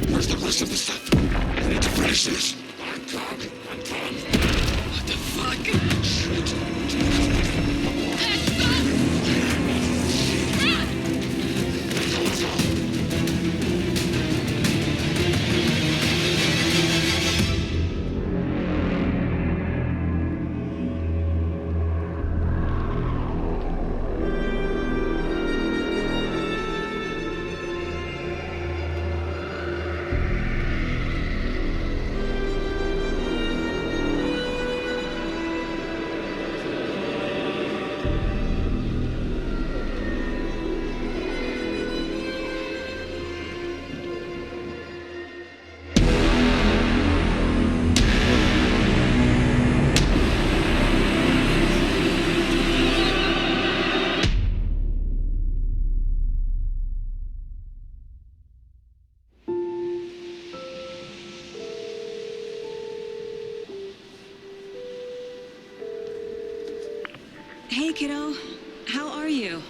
Where's the rest of the stuff? I need to finish this. I'm done. What the fuck? Shit. Hey, kiddo. How are you?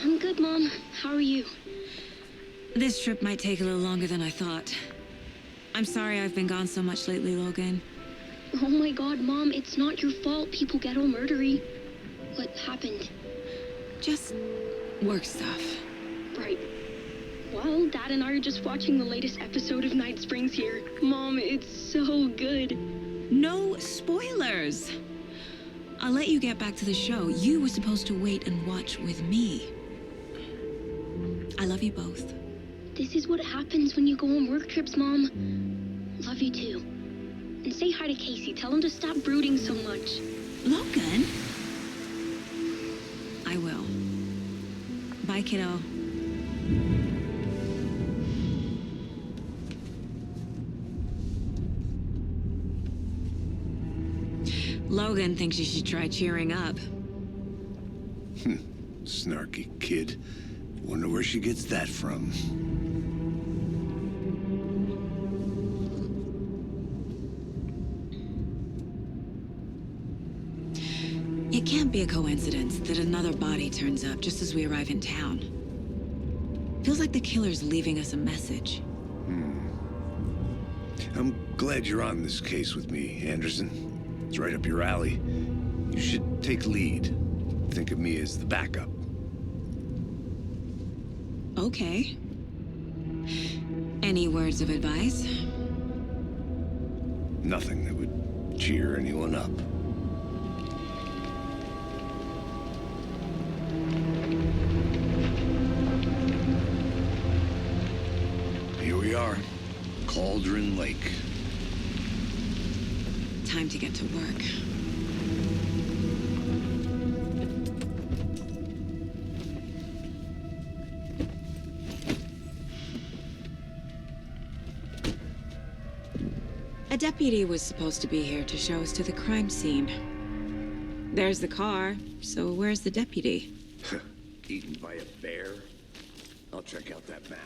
I'm good, Mom. How are you? This trip might take a little longer than I thought. I'm sorry I've been gone so much lately, Logan. Oh my god, Mom, it's not your fault people get all murdery. What happened? Just work stuff. Right. Well, Dad and I are just watching the latest episode of Night Springs here. Mom, it's so good. No spoilers! I'll let you get back to the show. You were supposed to wait and watch with me. I love you both. This is what happens when you go on work trips, Mom. Love you too. And say hi to Casey. Tell him to stop brooding so much. Logan? I will. Bye, kiddo. Logan thinks you should try cheering up. Snarky kid. Wonder where she gets that from. It can't be a coincidence that another body turns up just as we arrive in town. Feels like the killer's leaving us a message. I'm glad you're on this case with me, Anderson. It's right up your alley. You should take lead. Think of me as the backup. Okay. Any words of advice? Nothing that would cheer anyone up. Here we are. Cauldron Lake. Time to get to work. A deputy was supposed to be here to show us to the crime scene. There's the car, so where's the deputy? Eaten by a bear? I'll check out that map.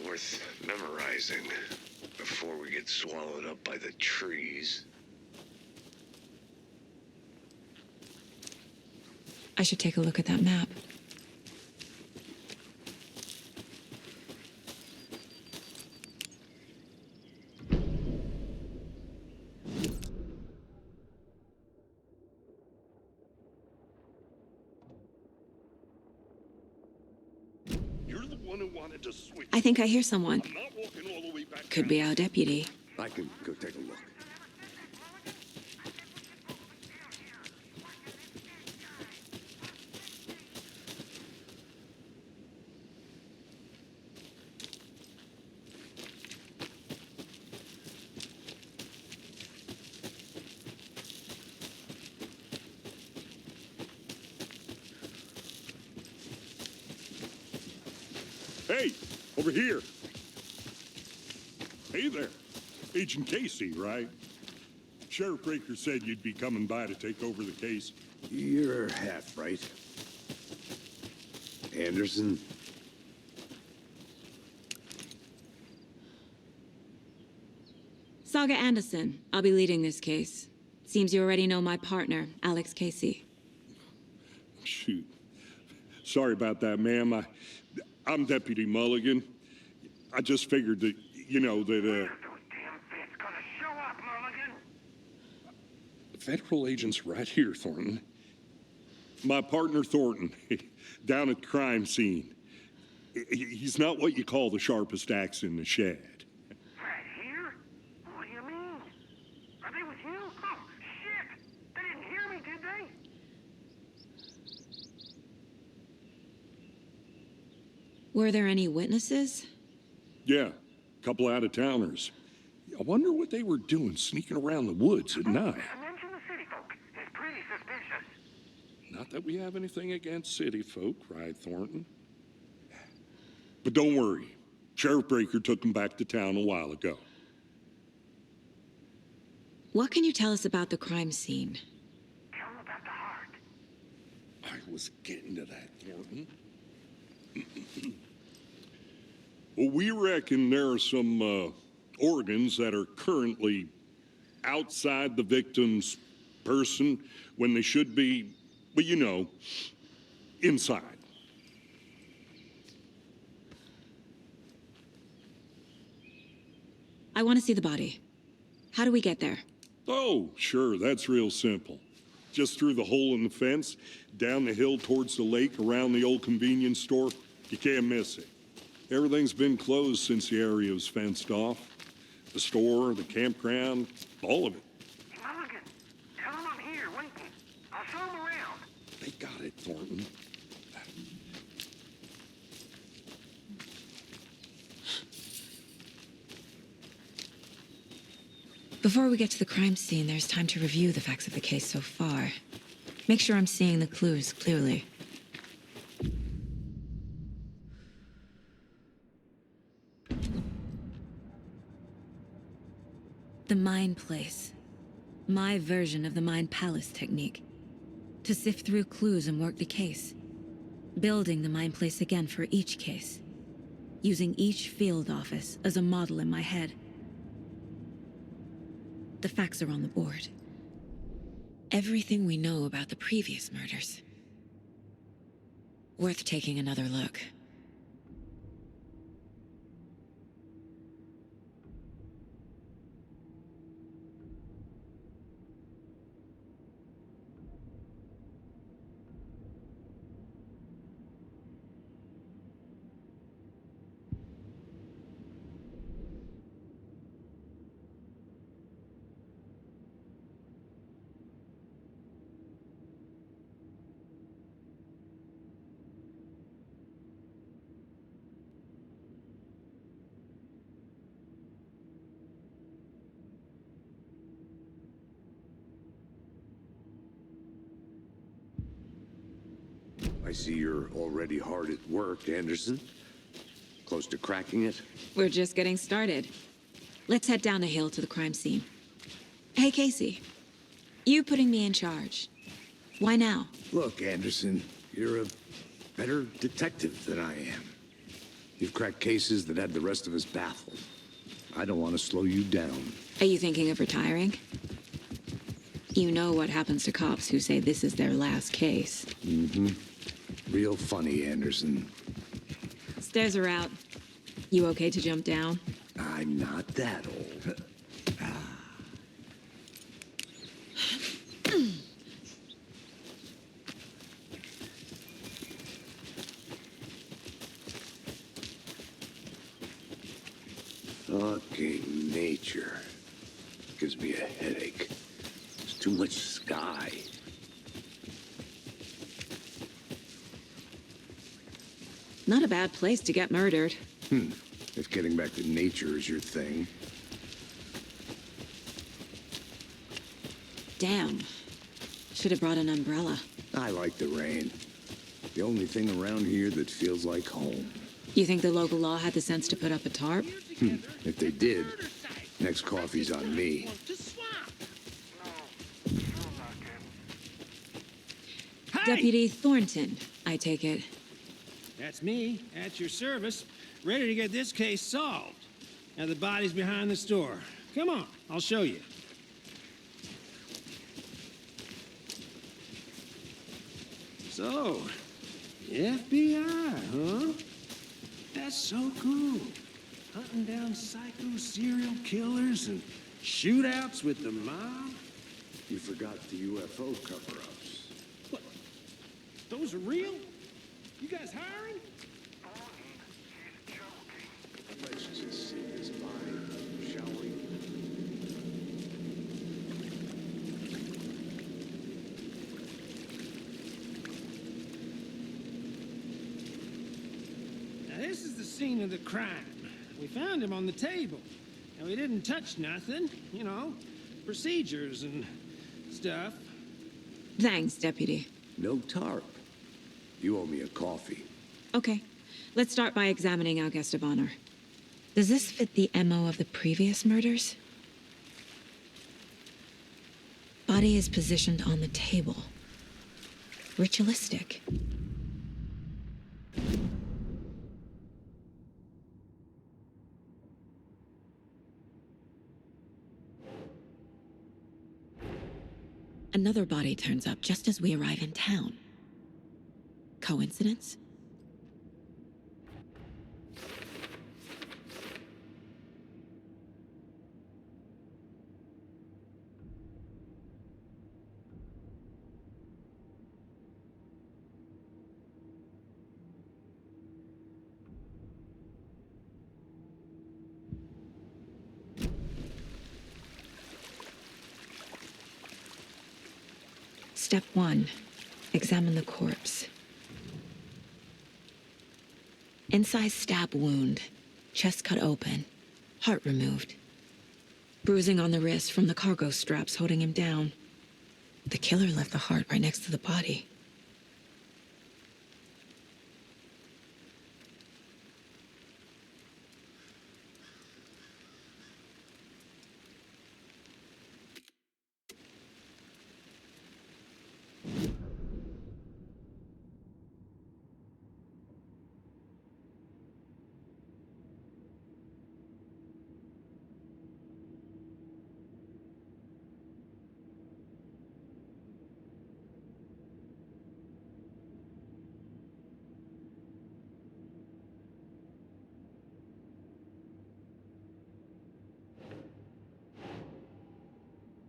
Worth memorizing before we get swallowed up by the trees. I should take a look at that map. You're the one who wanted to switch. I think I hear someone. I'm not walking all the way back. Could be our deputy. I can go take a look. Hey, over here. Hey there. Agent Casey, right? Sheriff Breaker said you'd be coming by to take over the case. You're half right. Anderson? Saga Anderson. I'll be leading this case. Seems you already know my partner, Alex Casey. Shoot. Sorry about that, ma'am. I'm Deputy Mulligan. I just figured that, that, Those damn fits gonna show up, Mulligan. Federal agent's right here, Thornton. My partner, Thornton, down at the crime scene. He's not what you call the sharpest axe in the shed. Right here? What do you mean? Are they with you? Oh, shit! They didn't hear me, did they? Were there any witnesses? Yeah, a couple out-of-towners. I wonder what they were doing sneaking around the woods at night. Mention the city folk. It's pretty suspicious. Not that we have anything against city folk, right, Thornton? But don't worry. Sheriff Breaker took them back to town a while ago. What can you tell us about the crime scene? Tell them about the heart. I was getting to that, Thornton. Well, we reckon there are some organs that are currently outside the victim's person when they should be, well, inside. I want to see the body. How do we get there? Oh, sure, that's real simple. Just through the hole in the fence, down the hill towards the lake, around the old convenience store. You can't miss it. Everything's been closed since the area was fenced off. The store, the campground, all of it. Mulligan, tell them I'm here waiting. I'll show them around. They got it, Thornton. Before we get to the crime scene, there's time to review the facts of the case so far. Make sure I'm seeing the clues clearly. The Mind Place. My version of the Mind Palace technique. To sift through clues and work the case. Building the Mind Place again for each case. Using each field office as a model in my head. The facts are on the board. Everything we know about the previous murders. Worth taking another look. I see you're already hard at work, Anderson. Close to cracking it? We're just getting started. Let's head down the hill to the crime scene. Hey, Casey. You putting me in charge. Why now? Look, Anderson, you're a better detective than I am. You've cracked cases that had the rest of us baffled. I don't want to slow you down. Are you thinking of retiring? You know what happens to cops who say this is their last case. Mm-hmm. Real funny, Anderson. Stairs are out. You okay to jump down? I'm not that old. Fucking nature. Gives me a headache. There's too much sky. Not a bad place to get murdered. If getting back to nature is your thing. Damn. Should have brought an umbrella. I like the rain. The only thing around here that feels like home. You think the local law had the sense to put up a tarp? If they did, next coffee's on me. Deputy Thornton, I take it. That's me, at your service, ready to get this case solved. Now the body's behind the store. Come on, I'll show you. So, FBI, huh? That's so cool. Hunting down psycho serial killers and shootouts with the mob. You forgot the UFO cover-ups. What? Those are real? You guys hiring? Let's just see this body, shall we? Now, this is the scene of the crime. We found him on the table. And we didn't touch nothing, you know, procedures and stuff. Thanks, Deputy. No tarp. You owe me a coffee. Okay, let's start by examining our guest of honor. Does this fit the MO of the previous murders? Body is positioned on the table. Ritualistic. Another body turns up just as we arrive in town. Coincidence? Step 1. Examine the corpse. Incised stab wound. Chest cut open. Heart removed. Bruising on the wrist from the cargo straps holding him down. The killer left the heart right next to the body.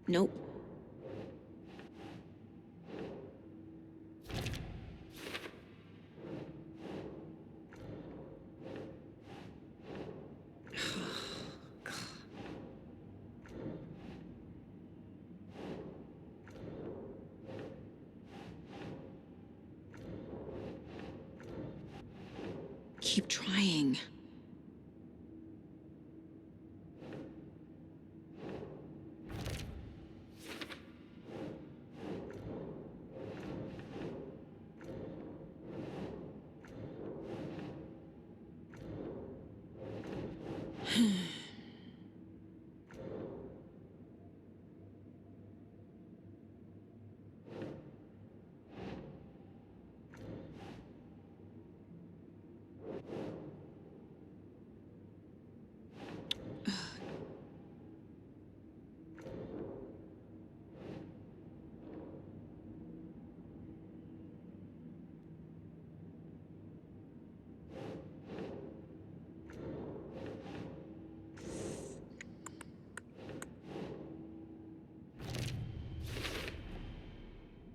Nope. Keep trying.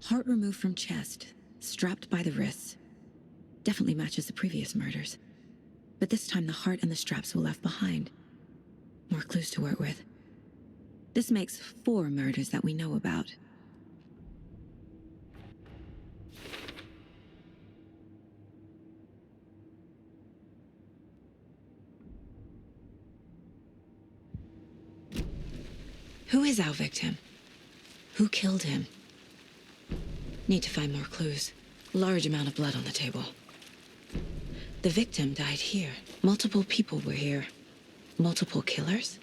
Heart removed from chest, strapped by the wrists. Definitely matches the previous murders. But this time the heart and the straps were left behind. More clues to work with. This makes 4 murders that we know about. Who is our victim? Who killed him? Need to find more clues. Large amount of blood on the table. The victim died here. Multiple people were here. Multiple killers?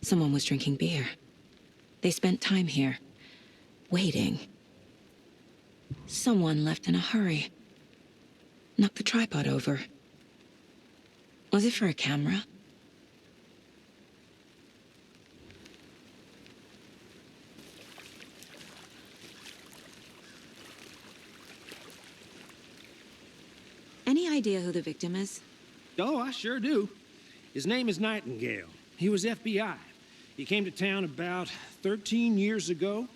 Someone was drinking beer. They spent time here, waiting. Someone left in a hurry. Knocked the tripod over. Was it for a camera? Any idea who the victim is? Oh, I sure do. His name is Nightingale. He was FBI. He came to town about 13 years ago.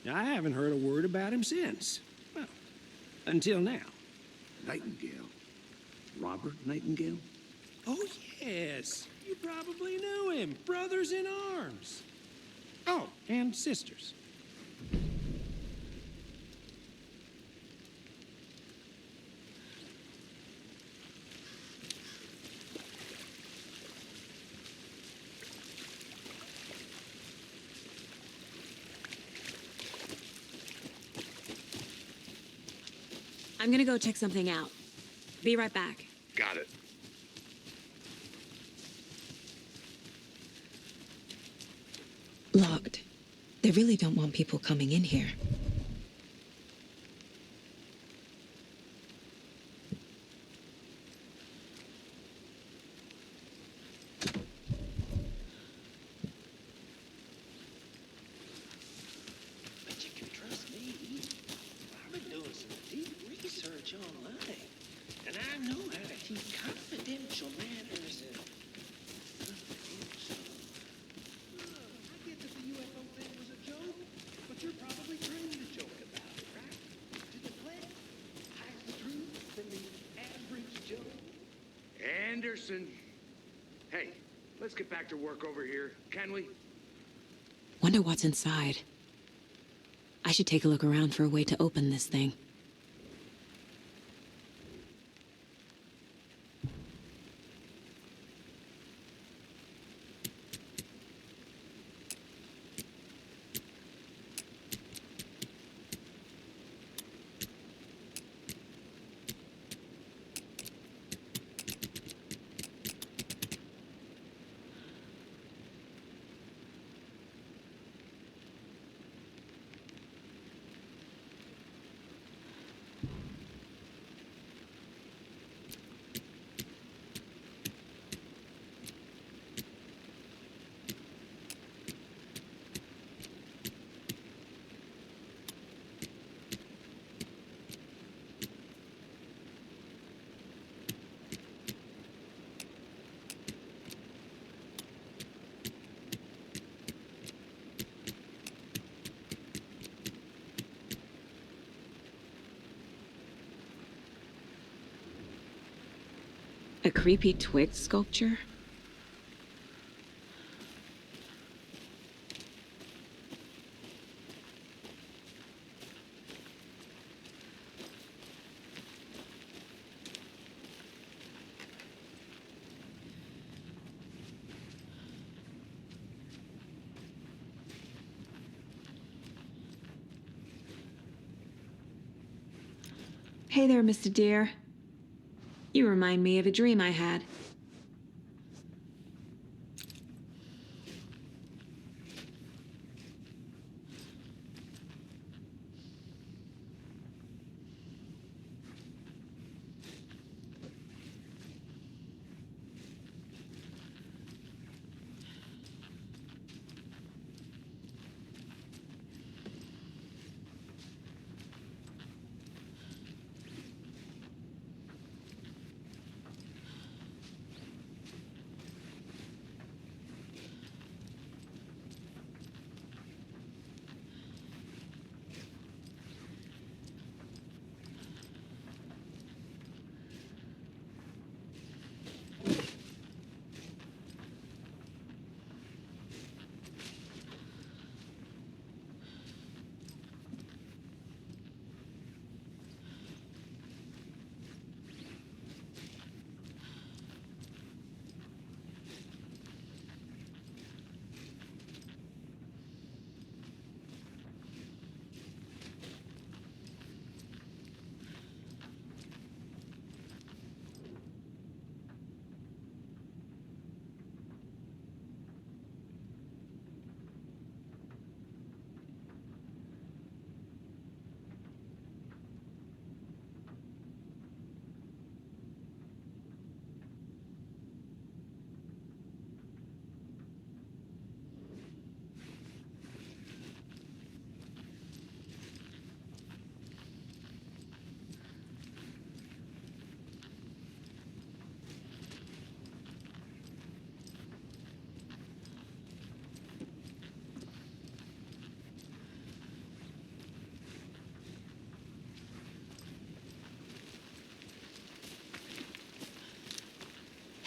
I haven't heard a word about him since. Well, until now. Nightingale? Robert Nightingale? Oh, yes. You probably knew him. Brothers in arms. Oh, and sisters. I'm gonna go check something out. Be right back. Got it. Locked. They really don't want people coming in here. But you can trust me. I've been doing some deep research online, and I know how to keep confidential matters and confidential. I get that the UFO thing was a joke, but you're probably trying to joke about it, right? Did the plan hide the truth from the average Joe? Anderson. Hey, let's get back to work over here, can we? Wonder what's inside. I should take a look around for a way to open this thing. A creepy twig sculpture? Hey there, Mr. Deer. You remind me of a dream I had.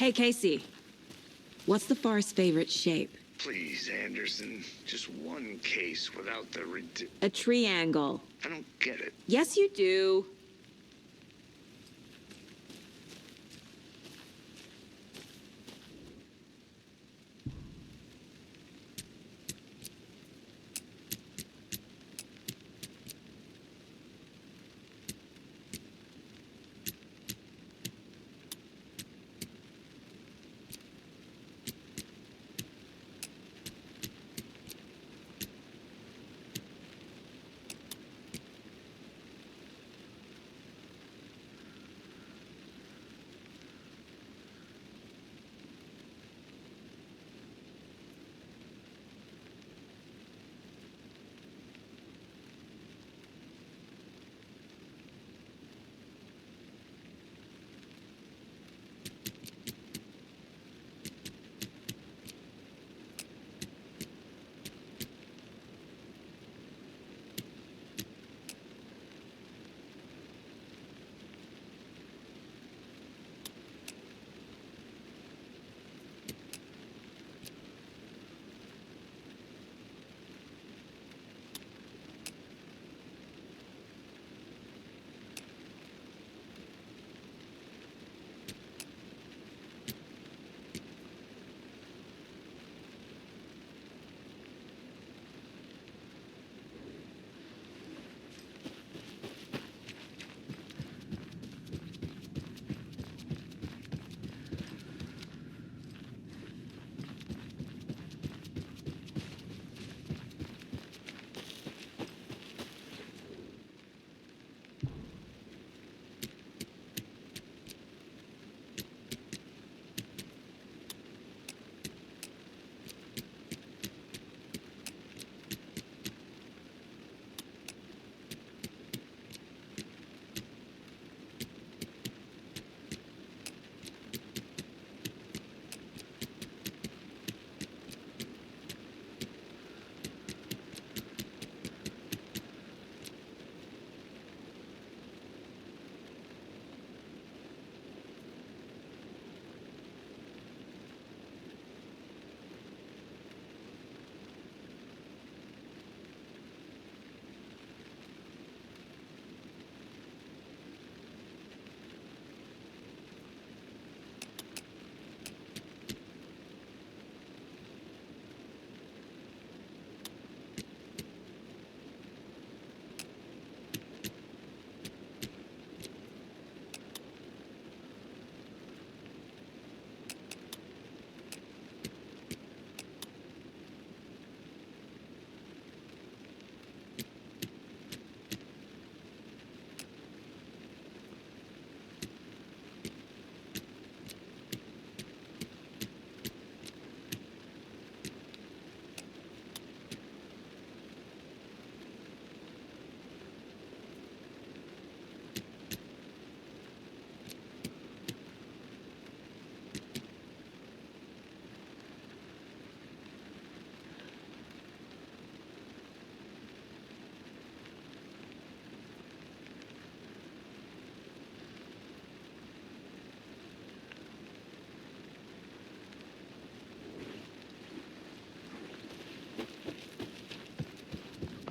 Hey, Casey. What's the forest's favorite shape? Please, Anderson. Just one case without the A triangle. I don't get it. Yes, you do.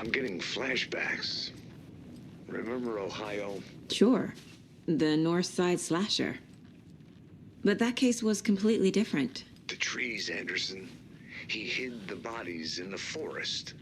I'm getting flashbacks. Remember Ohio? Sure. The North Side slasher. But that case was completely different. The trees, Anderson. He hid the bodies in the forest.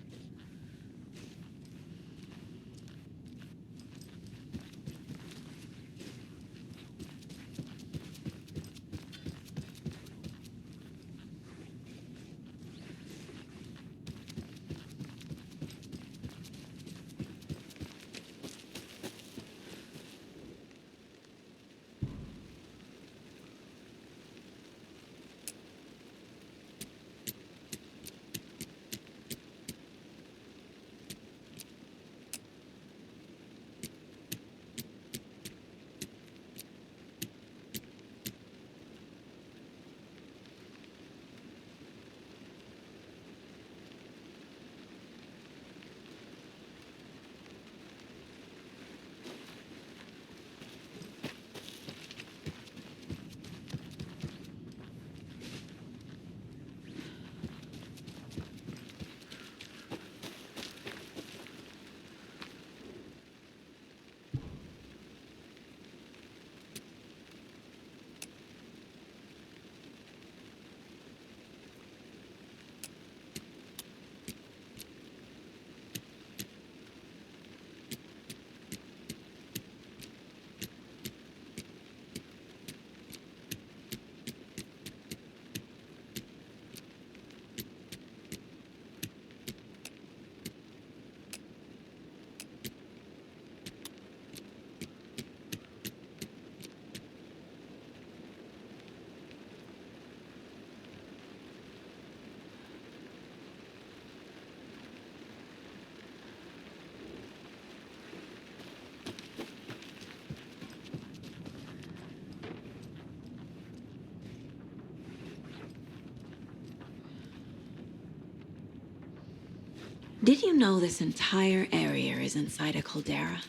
Did you know this entire area is inside a caldera?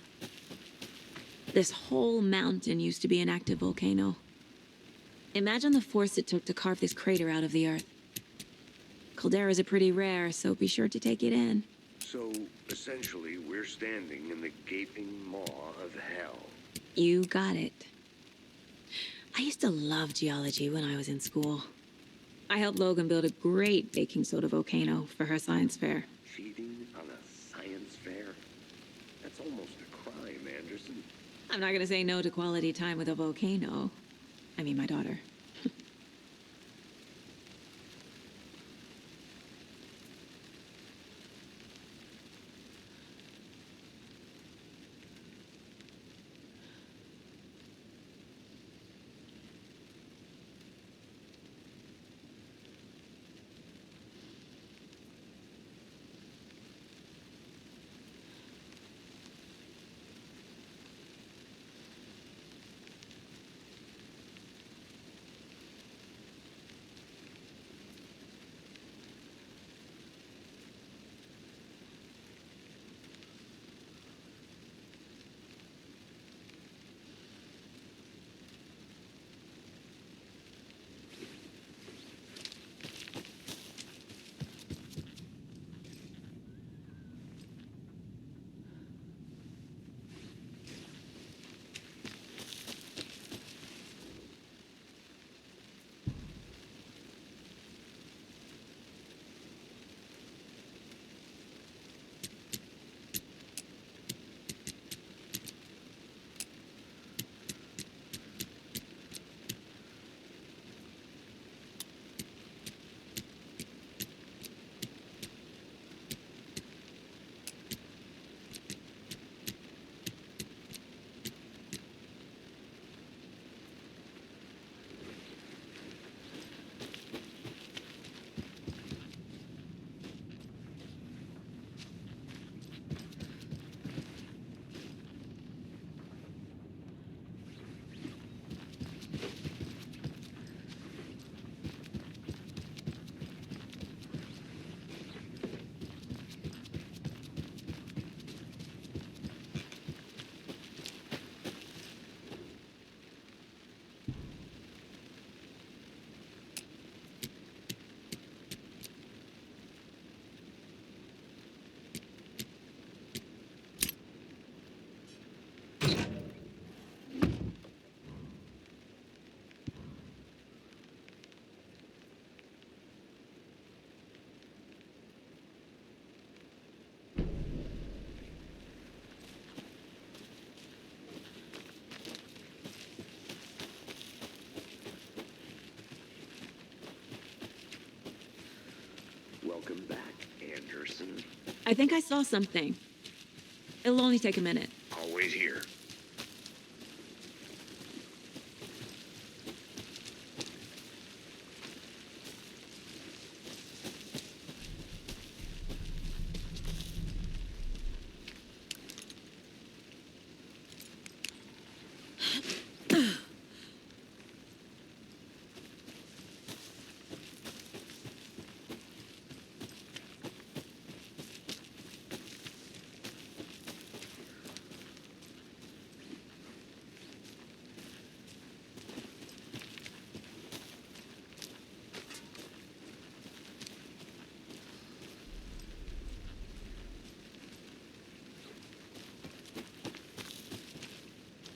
This whole mountain used to be an active volcano. Imagine the force it took to carve this crater out of the earth. Calderas are pretty rare, so be sure to take it in. So, essentially, we're standing in the gaping maw of hell. You got it. I used to love geology when I was in school. I helped Logan build a great baking soda volcano for her science fair. Cheating on a science fair? That's almost a crime, Anderson. I'm not gonna say no to quality time with a volcano. I mean, my daughter. Welcome back, Anderson. I think I saw something. It'll only take a minute. I'll wait here.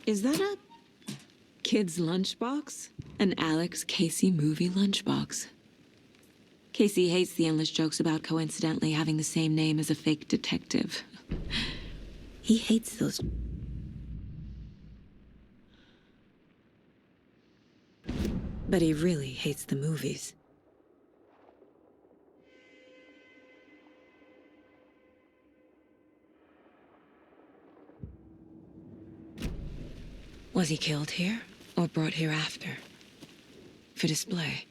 Is that a kid's lunchbox? An Alex Casey movie lunchbox. Casey hates the endless jokes about coincidentally having the same name as a fake detective. He hates those. But he really hates the movies. Was he killed here or brought here after? For display?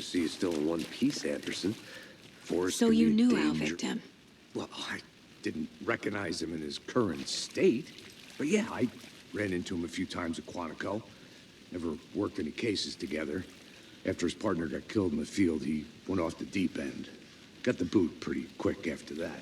see you still in one piece, Anderson. Forrest So can you be knew our danger- victim. Well, I didn't recognize him in his current state. But yeah, I ran into him a few times at Quantico. Never worked any cases together. After his partner got killed in the field, he went off the deep end. Got the boot pretty quick after that.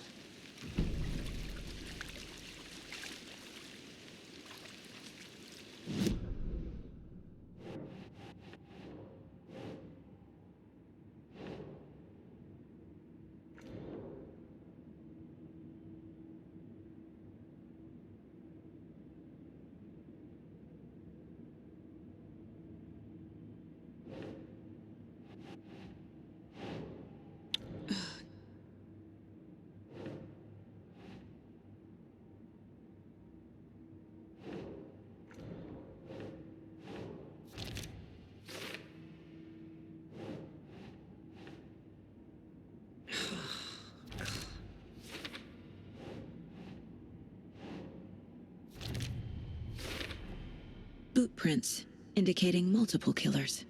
Boot prints, indicating multiple killers.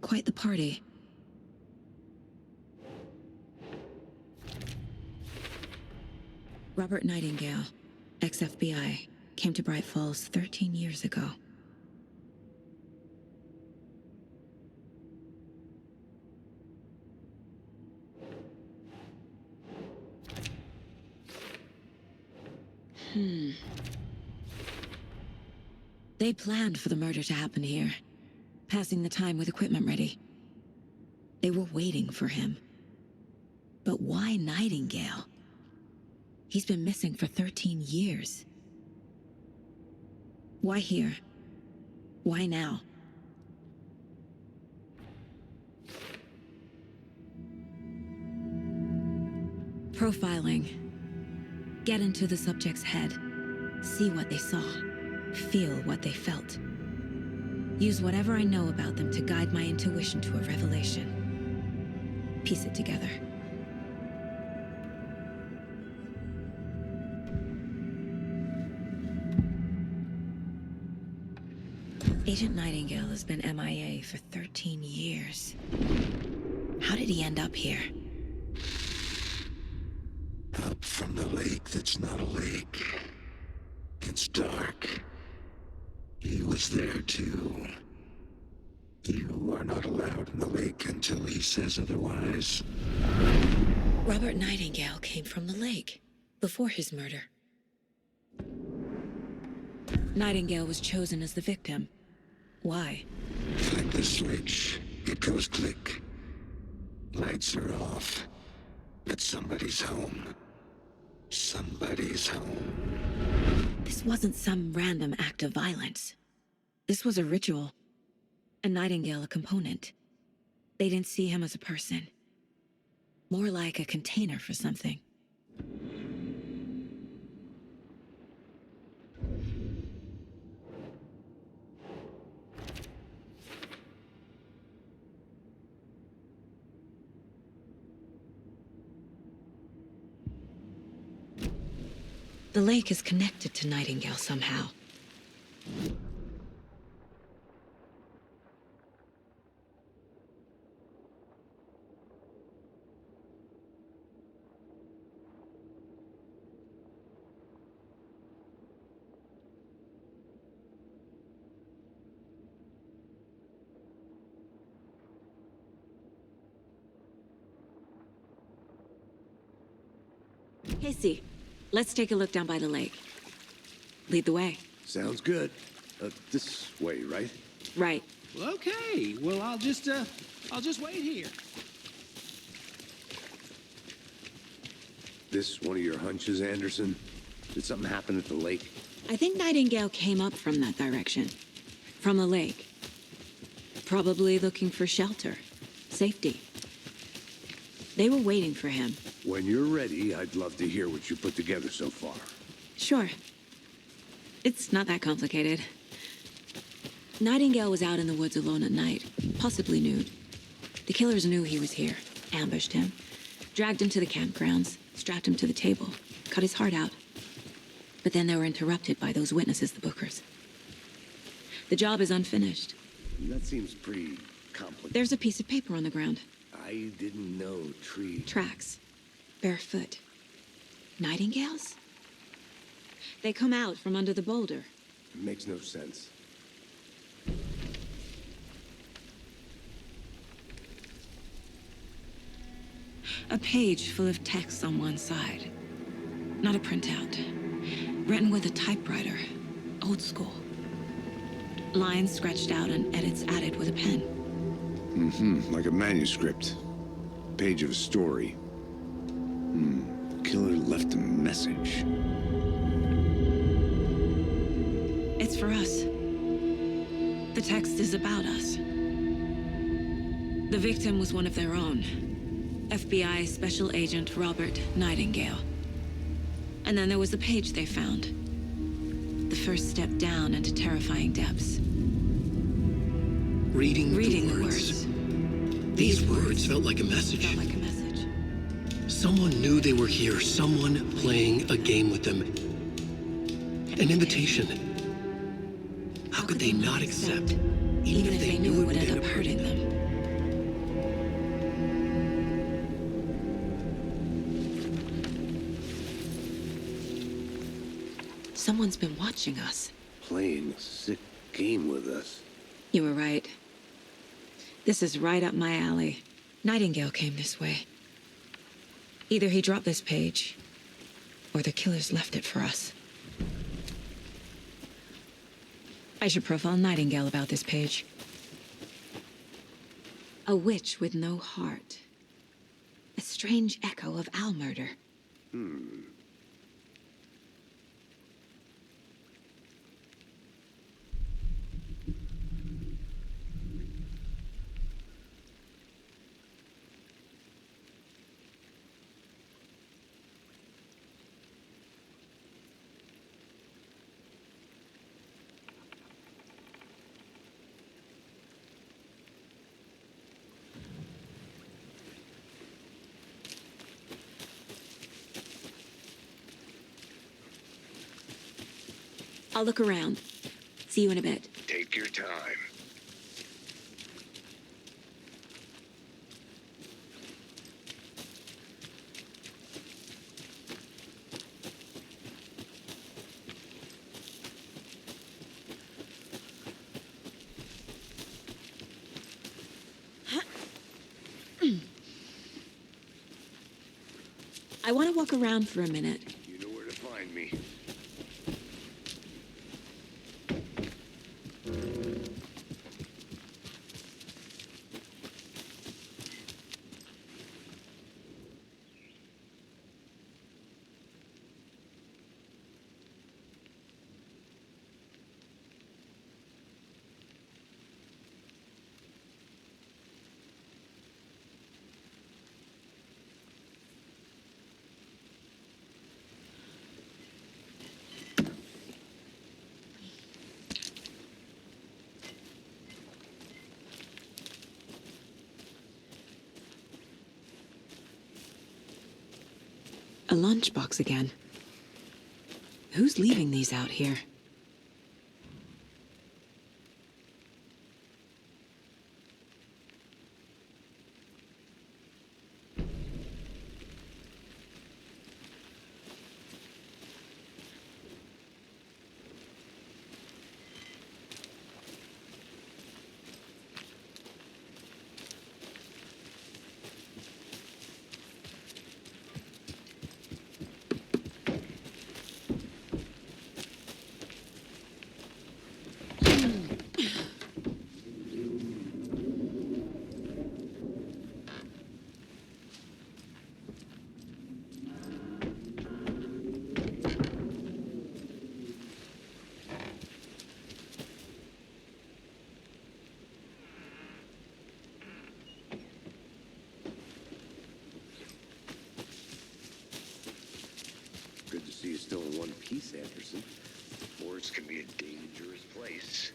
Quite the party. Robert Nightingale, ex-FBI, came to Bright Falls 13 years ago. They planned for the murder to happen here, passing the time with equipment ready. They were waiting for him. But why Nightingale? He's been missing for 13 years. Why here? Why now? Profiling. Get into the subject's head. See what they saw. Feel what they felt. Use whatever I know about them to guide my intuition to a revelation. Piece it together. Agent Nightingale has been MIA for 13 years. How did he end up here? Up from the lake that's not a lake. It's dark. He was there too. You are not allowed in the lake until he says otherwise. Robert Nightingale came from the lake, before his murder. Nightingale was chosen as the victim. Why? Like the switch, it goes click. Lights are off. But somebody's home. Somebody's home. This wasn't some random act of violence. This was a ritual. And Nightingale a component. They didn't see him as a person. More like a container for something. The lake is connected to Nightingale somehow. Casey, let's take a look down by the lake. Lead the way. Sounds good. This way, right? Right. Well, okay. Well, I'll just wait here. This one of your hunches, Anderson? Did something happen at the lake? I think Nightingale came up from that direction. From the lake. Probably looking for shelter. Safety. They were waiting for him. When you're ready, I'd love to hear what you put together so far. Sure. It's not that complicated. Nightingale was out in the woods alone at night, possibly nude. The killers knew he was here, ambushed him, dragged him to the campgrounds, strapped him to the table, cut his heart out. But then they were interrupted by those witnesses, the Bookers. The job is unfinished. That seems pretty complicated. There's a piece of paper on the ground. I didn't know tree... Tracks. Barefoot. Nightingales? They come out from under the boulder. It makes no sense. A page full of text on one side. Not a printout. Written with a typewriter. Old school. Lines scratched out and edits added with a pen. Like a manuscript. Page of a story. Killer left a message. It's for us. The text is about us. The victim was one of their own. FBI Special Agent Robert Nightingale. And then there was the page they found. The first step down into terrifying depths. Reading the the words. These words felt like a message. Felt like a message. Someone knew they were here. Someone playing a game with them. An invitation. How could they not accept, even if they knew it would end up hurting them? Someone's been watching us. Playing a sick game with us. You were right. This is right up my alley. Nightingale came this way. Either he dropped this page, or the killers left it for us. I should profile Nightingale about this page. A witch with no heart. A strange echo of owl murder. I'll look around. See you in a bit. Take your time. I want to walk around for a minute. You know where to find me. A lunchbox again. Who's leaving these out here? Good to see you still in one piece, Anderson. Forest can be a dangerous place.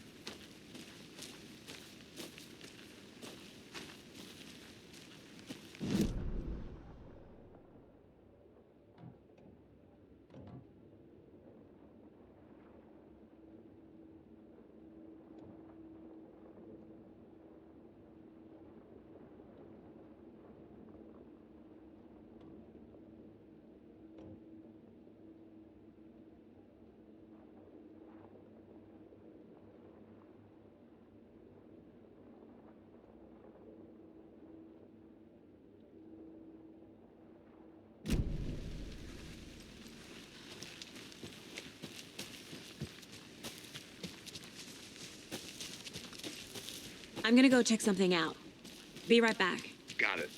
I'm gonna go check something out. Be right back. Got it.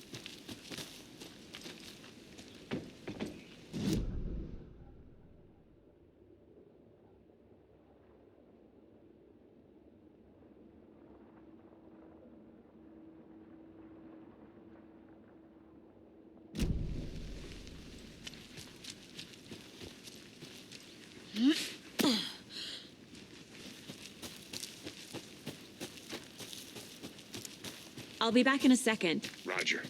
I'll be back in a second. Roger.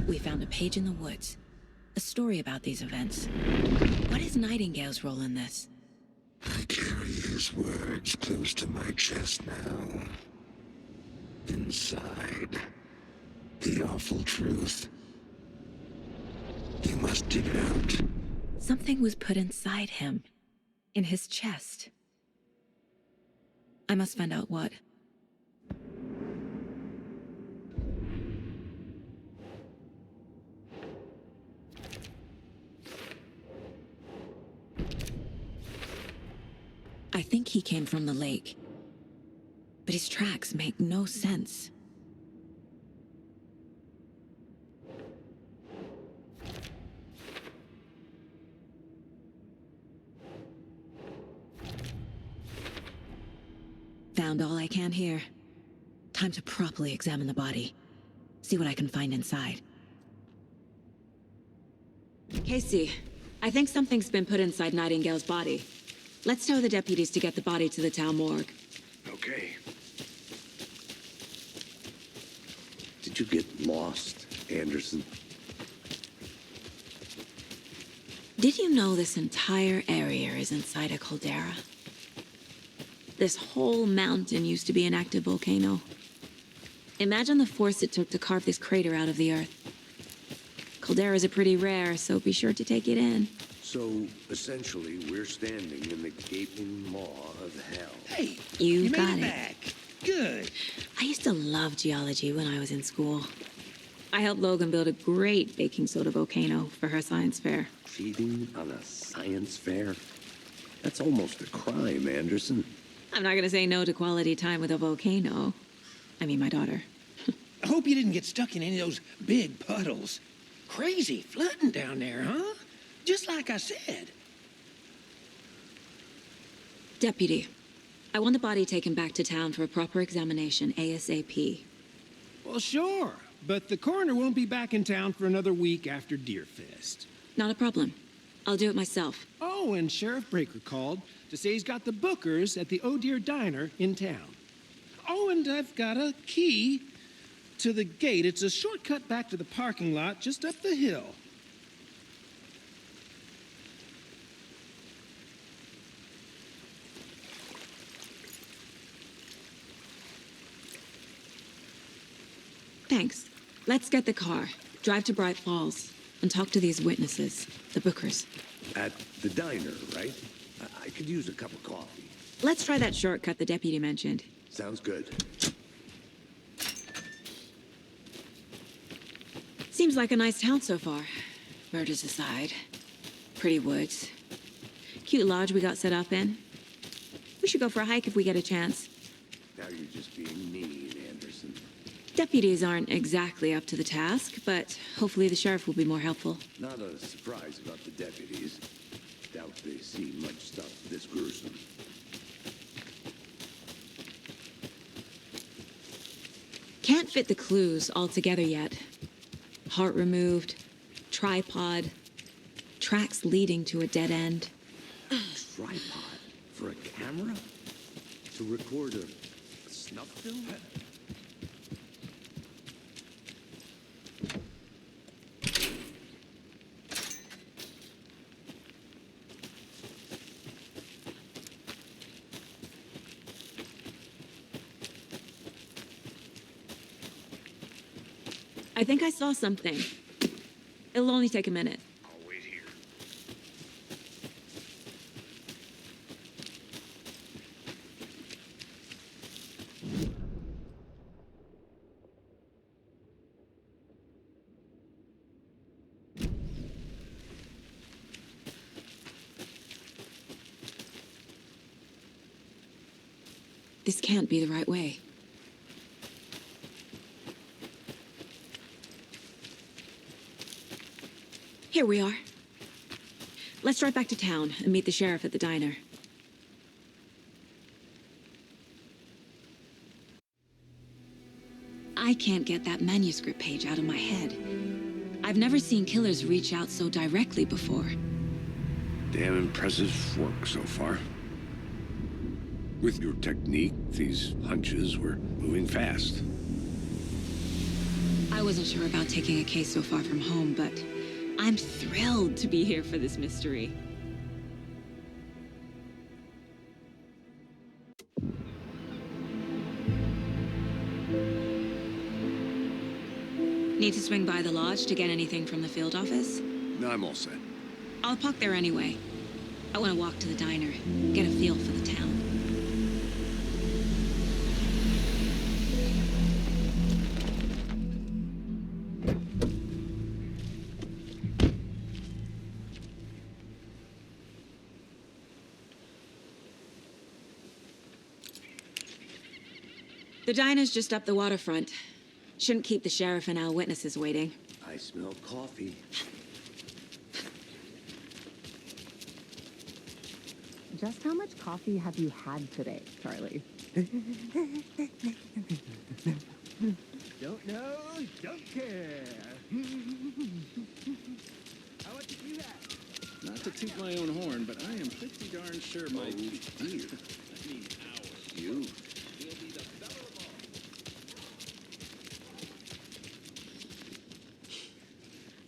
We found a page in the woods. A story about these events. What is Nightingale's role in this? I carry his words close to my chest now. Inside, the awful truth. You must dig it out. Something was put inside him. In his chest. I must find out what. I think he came from the lake. But his tracks make no sense. Found all I can here. Time to properly examine the body. See what I can find inside. Casey, I think something's been put inside Nightingale's body. Let's tell the deputies to get the body to the town morgue. Okay. Did you get lost, Anderson? Did you know this entire area is inside a caldera? This whole mountain used to be an active volcano. Imagine the force it took to carve this crater out of the earth. Calderas are pretty rare, so be sure to take it in. So, essentially, we're standing in the gaping maw of hell. Hey, You made got it it. back. Good. I used to love geology when I was in school. I helped Logan build a great baking soda volcano for her science fair. Cheating on a science fair? That's almost a crime, Anderson. I'm not gonna say no to quality time with a volcano. I mean, my daughter. I hope you didn't get stuck in any of those big puddles. Crazy flooding down there, huh? Just like I said. Deputy, I want the body taken back to town for a proper examination ASAP. Well, sure. But the coroner won't be back in town for another week after Deerfest. Not a problem. I'll do it myself. Oh, and Sheriff Breaker called to say he's got the Bookers at the Oh Dear Diner in town. Oh, and I've got a key to the gate. It's a shortcut back to the parking lot just up the hill. Thanks. Let's get the car, drive to Bright Falls, and talk to these witnesses, the Bookers. At the diner, right? I could use a cup of coffee. Let's try that shortcut the deputy mentioned. Sounds good. Seems like a nice town so far. Murders aside. Pretty woods. Cute lodge we got set up in. We should go for a hike if we get a chance. Now you're just being mean, Anderson. Deputies aren't exactly up to the task, but hopefully the sheriff will be more helpful. Not a surprise about the deputies. Doubt they see much stuff this gruesome. Can't fit the clues all together yet. Heart removed, tripod, tracks leading to a dead end. Tripod? For a camera? To record a snuff film? I think I saw something. It'll only take a minute. I'll wait here. This can't be the right way. Here we are. Let's drive back to town and meet the sheriff at the diner. I can't get that manuscript page out of my head. I've never seen killers reach out so directly before. Damn impressive work so far. With your technique, these hunches were moving fast. I wasn't sure about taking a case so far from home, but I'm thrilled to be here for this mystery. Need to swing by the lodge to get anything from the field office? No, I'm all set. I'll park there anyway. I want to walk to the diner, get a feel for the town. The diner's just up the waterfront. Shouldn't keep the sheriff and our witnesses waiting. I smell coffee. Just how much coffee have you had today, Charlie? Don't know, don't care. How much did you have? Not to toot my own horn, but I am pretty darn sure my... Dear. I mean, ours. You. He'll be the better of all.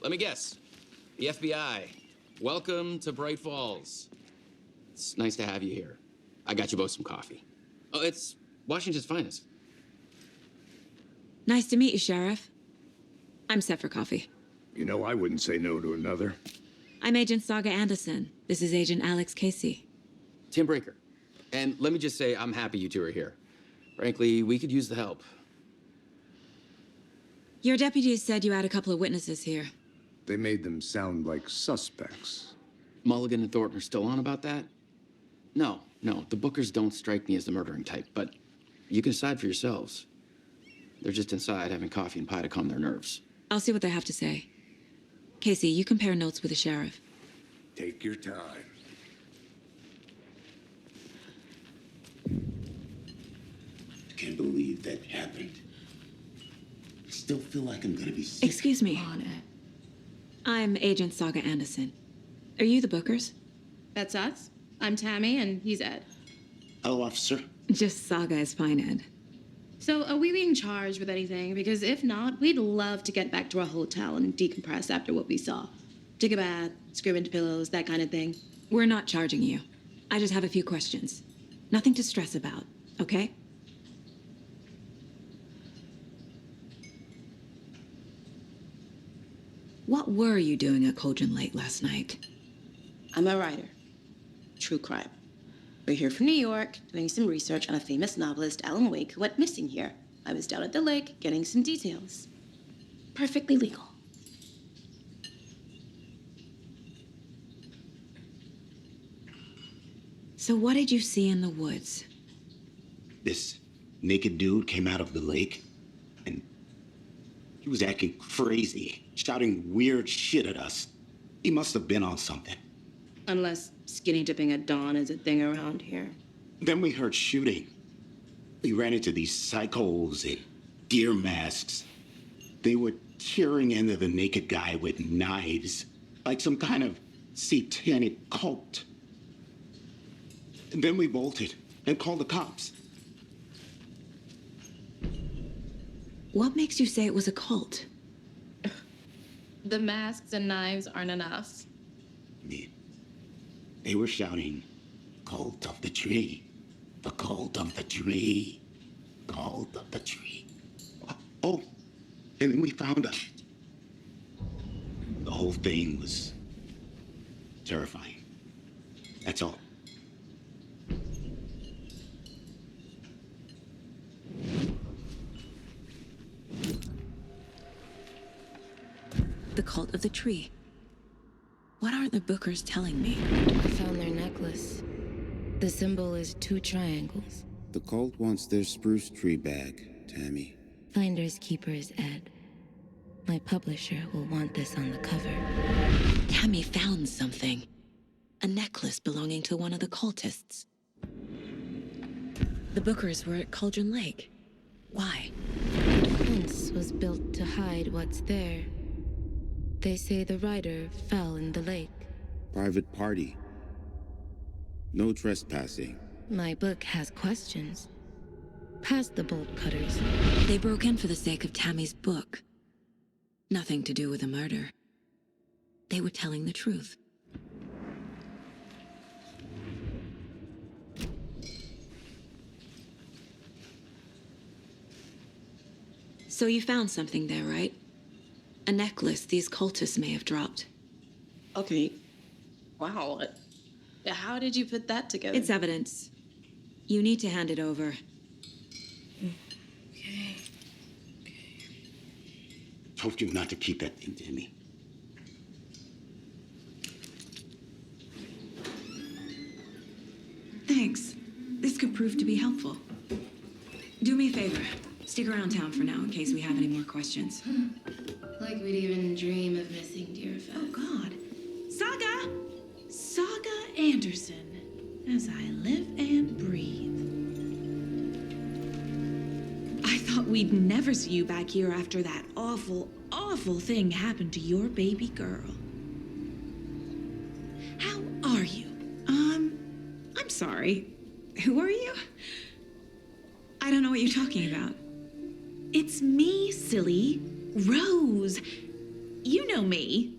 Let me guess. The FBI. Welcome to Bright Falls. It's nice to have you here. I got you both some coffee. Oh, it's Washington's finest. Nice to meet you, Sheriff. I'm set for coffee. You know, I wouldn't say no to another. I'm Agent Saga Anderson. This is Agent Alex Casey. Tim Breaker. And let me just say, I'm happy you two are here. Frankly, we could use the help. Your deputies said you had a couple of witnesses here. They made them sound like suspects. Mulligan and Thornton are still on about that? No, the Bookers don't strike me as the murdering type, but you can decide for yourselves. They're just inside having coffee and pie to calm their nerves. I'll see what they have to say. Casey, you compare notes with the sheriff. Take your time. I can't believe that happened. I still feel like I'm gonna be sick. Excuse me. I'm Agent Saga Anderson. Are you the Bookers? That's us. I'm Tammy, and he's Ed. Hello, officer. Just Saga is fine, Ed. So, are we being charged with anything? Because if not, we'd love to get back to our hotel and decompress after what we saw. Take a bath, scream into pillows, that kind of thing. We're not charging you. I just have a few questions. Nothing to stress about, okay? What were you doing at Cauldron Lake last night? I'm a writer. True crime. We're here from New York, doing some research on a famous novelist, Alan Wake, who went missing here. I was down at the lake, getting some details. Perfectly legal. So what did you see in the woods? This naked dude came out of the lake, and he was acting crazy, shouting weird shit at us. He must have been on something. Unless skinny dipping at dawn is a thing around here. Then we heard shooting. We ran into these psychos in deer masks. They were tearing into the naked guy with knives, like some kind of satanic cult. And then we bolted and called the cops. What makes you say it was a cult? The masks and knives aren't enough. They were shouting, "Cult of the tree, the cult of the tree, cult of the tree." Oh, and then we found out. The whole thing was terrifying. That's all. The cult of the tree. What aren't the Bookers telling me? I found their necklace. The symbol is 2 triangles, The cult wants their spruce tree back, Tammy. Finders keepers, Ed. My publisher will want this on the cover. Tammy found something. A necklace belonging to one of the cultists. The Bookers were at Cauldron Lake. Why? The fence was built to hide what's there. They say the rider fell in the lake. Private party. No trespassing. My book has questions. Past the bolt cutters. They broke in for the sake of Tammy's book. Nothing to do with a murder. They were telling the truth. So you found something there, right? A necklace these cultists may have dropped. Okay. Wow. How did you put that together? It's evidence. You need to hand it over. Okay. Told you not to keep that thing, Tammy. Thanks. This could prove to be helpful. Do me a favor. Stick around town for now in case we have any more questions. Like we'd even dream of missing Deerfest. Oh, God. Saga! Saga Anderson. As I live and breathe. I thought we'd never see you back here after that awful, awful thing happened to your baby girl. How are you? I'm sorry. Who are you? I don't know what you're talking about. It's me, silly. Rose. You know me.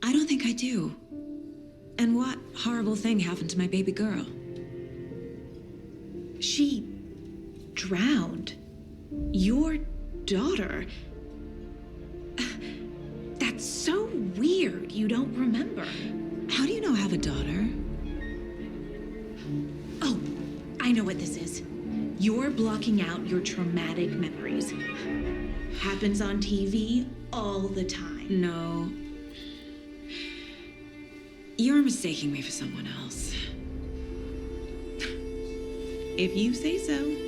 I don't think I do. And what horrible thing happened to my baby girl? She drowned. Your daughter. That's so weird you don't remember. How do you know I have a daughter? Oh, I know what this is. You're blocking out your traumatic memories. Happens on TV all the time. No. You're mistaking me for someone else. If you say so.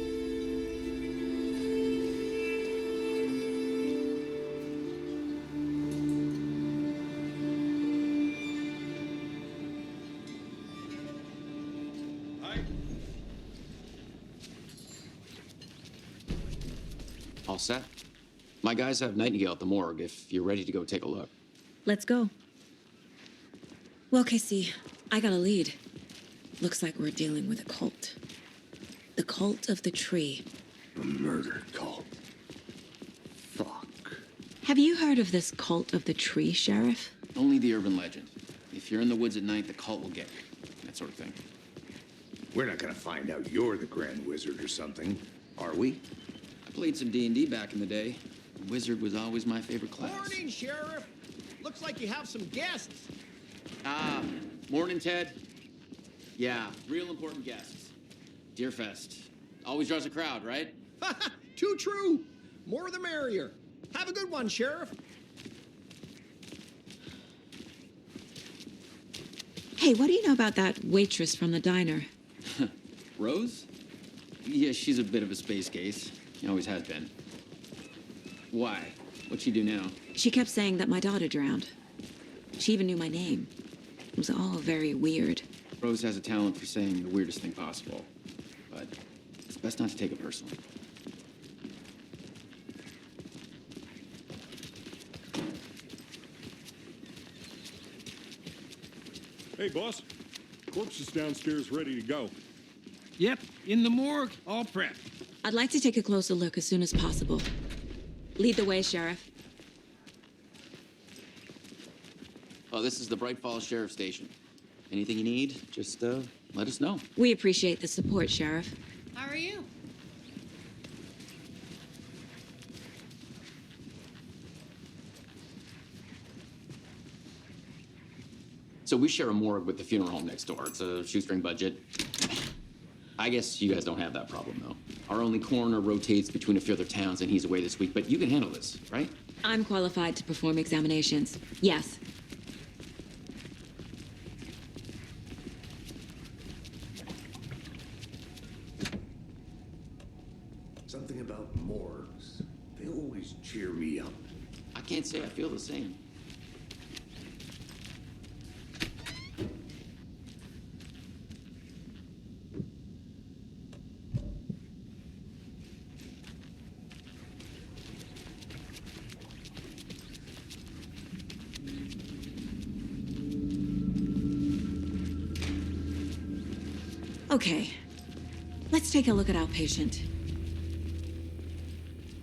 All set? My guys have Nightingale at the morgue if you're ready to go take a look. Let's go. Well, Casey, I got a lead. Looks like we're dealing with a cult. The cult of the tree. A murder cult. Fuck. Have you heard of this cult of the tree, Sheriff? Only the urban legend. If you're in the woods at night, the cult will get you. That sort of thing. We're not gonna find out you're the Grand Wizard or something, are we? I played some D&D back in the day. Wizard was always my favorite class. Morning, Sheriff. Looks like you have some guests. Ah, morning, Ted. Yeah, real important guests. Deerfest. Always draws a crowd, right? Too true. More the merrier. Have a good one, Sheriff. Hey, what do you know about that waitress from the diner? Rose? Yeah, she's a bit of a space case. She always has been. Why? What'd she do now? She kept saying that my daughter drowned. She even knew my name. It was all very weird. Rose has a talent for saying the weirdest thing possible. But it's best not to take it personally. Hey, boss. Corpse is downstairs ready to go. Yep, in the morgue, all prepped. I'd like to take a closer look as soon as possible. Lead the way, Sheriff. Oh, this is the Bright Falls Sheriff Station. Anything you need, just let us know. We appreciate the support, Sheriff. How are you? So we share a morgue with the funeral home next door. It's a shoestring budget. I guess you guys don't have that problem, though. Our only coroner rotates between a few other towns, and he's away this week, but you can handle this, right? I'm qualified to perform examinations. Yes. Something about morgues. They always cheer me up. I can't say I feel the same. Okay, let's take a look at our patient.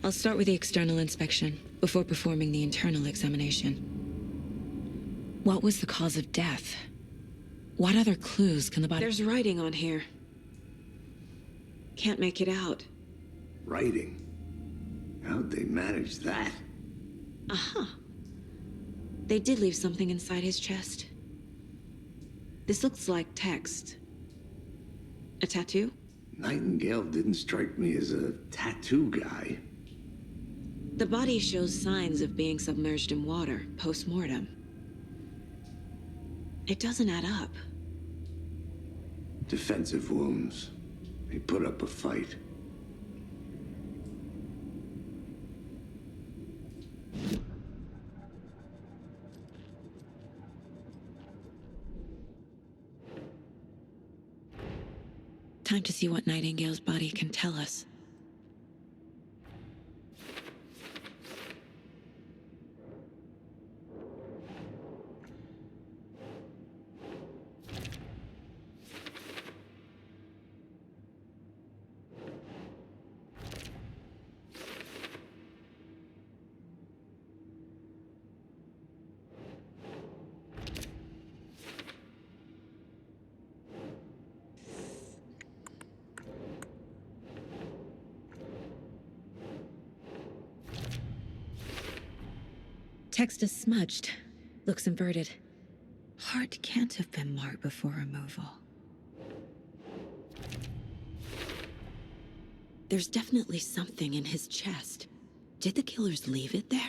I'll start with the external inspection before performing the internal examination. What was the cause of death? What other clues can the body— There's writing on here. Can't make it out. Writing? How'd they manage that? Uh-huh. They did leave something inside his chest. This looks like text. A tattoo? Nightingale didn't strike me as a tattoo guy. The body shows signs of being submerged in water post-mortem. It doesn't add up. Defensive wounds. He put up a fight. Time to see what Nightingale's body can tell us. Text is smudged. Looks inverted. Heart can't have been marked before removal. There's definitely something in his chest. Did the killers leave it there?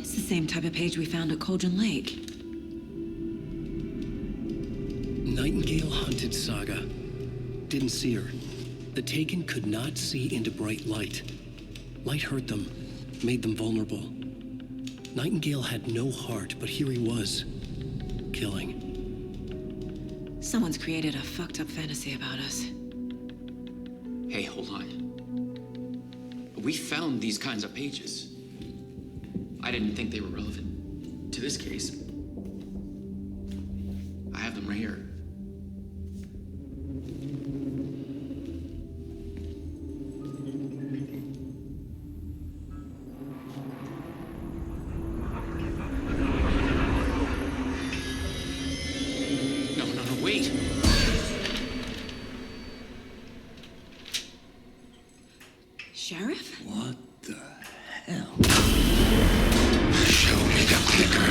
Same type of page we found at Cauldron Lake. Nightingale hunted Saga. Didn't see her. The Taken could not see into bright light. Light hurt them, made them vulnerable. Nightingale had no heart, but here he was, killing. Someone's created a fucked up fantasy about us. Hey, hold on. We found these kinds of pages. I didn't think they were relevant to this case. I have them right here. No, wait! Sheriff? What the hell? Show me the clicker.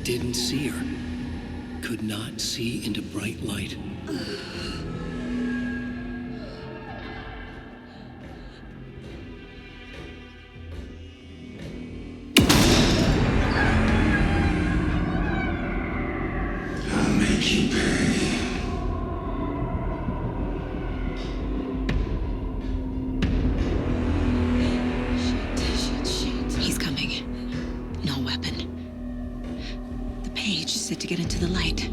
Didn't see her. Could not see into bright light. I'll make you pay. Shit. He's coming. No weapon. The page it to get into the light.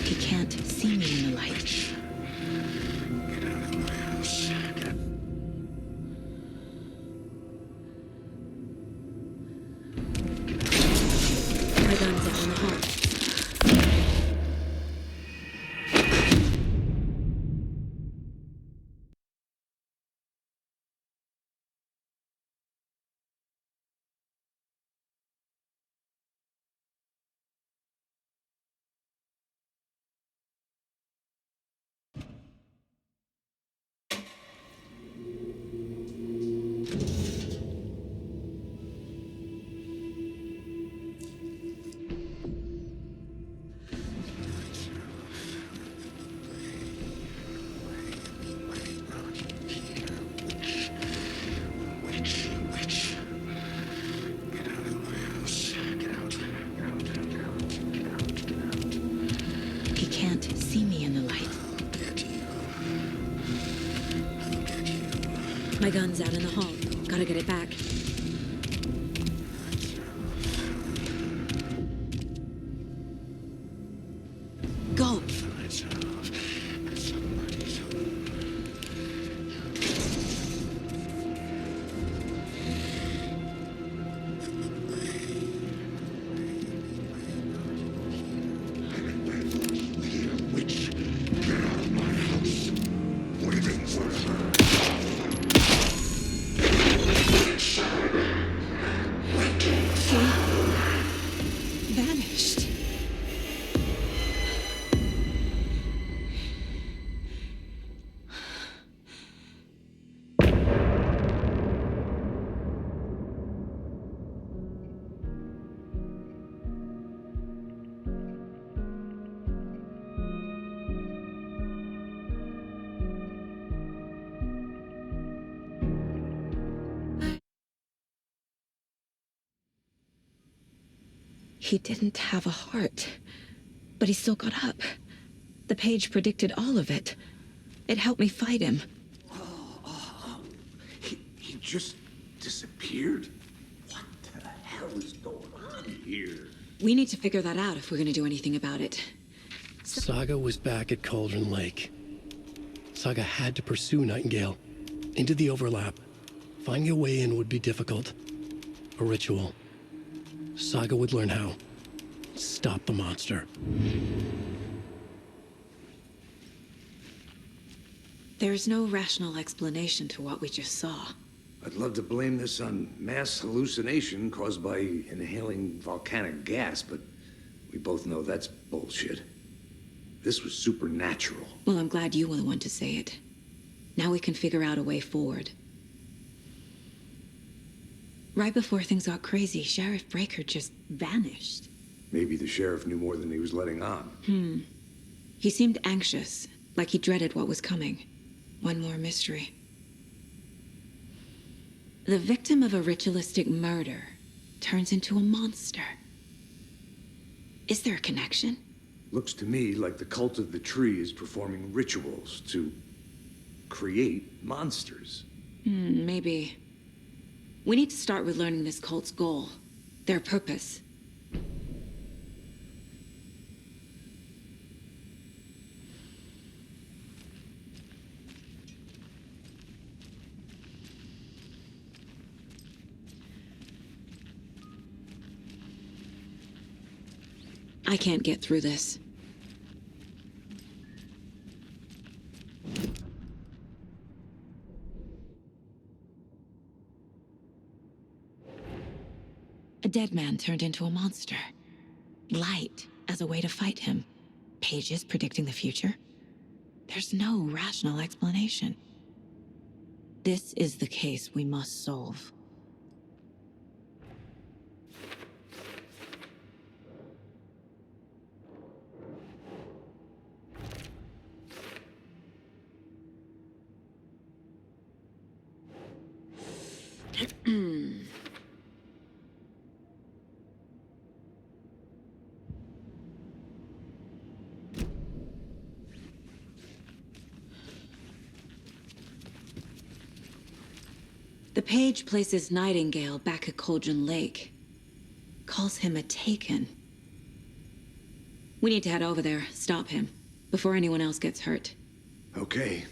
He can't see me in the light. My gun's out in the hall. He can't see me in the light. My gun's out in the hall. Gotta get it back. Go! Vanished. He didn't have a heart, but he still got up. The page predicted all of it. It helped me fight him. He just disappeared? What the hell is going on here? We need to figure that out if we're gonna do anything about it. Saga was back at Cauldron Lake. Saga had to pursue Nightingale into the overlap. Finding a way in would be difficult. A ritual. Saga would learn how. Stop the monster. There's no rational explanation to what we just saw. I'd love to blame this on mass hallucination caused by inhaling volcanic gas, but we both know that's bullshit. This was supernatural. Well, I'm glad you were the one to say it. Now we can figure out a way forward. Right before things got crazy, Sheriff Breaker just vanished. Maybe the sheriff knew more than he was letting on. He seemed anxious, like he dreaded what was coming. One more mystery. The victim of a ritualistic murder turns into a monster. Is there a connection? Looks to me like the cult of the tree is performing rituals to create monsters. Maybe. We need to start with learning this cult's goal, their purpose. I can't get through this. A dead man turned into a monster. Light as a way to fight him. Pages predicting the future. There's no rational explanation. This is the case we must solve. The page places Nightingale back at Cauldron Lake. Calls him a Taken. We need to head over there, stop him, before anyone else gets hurt. Okay.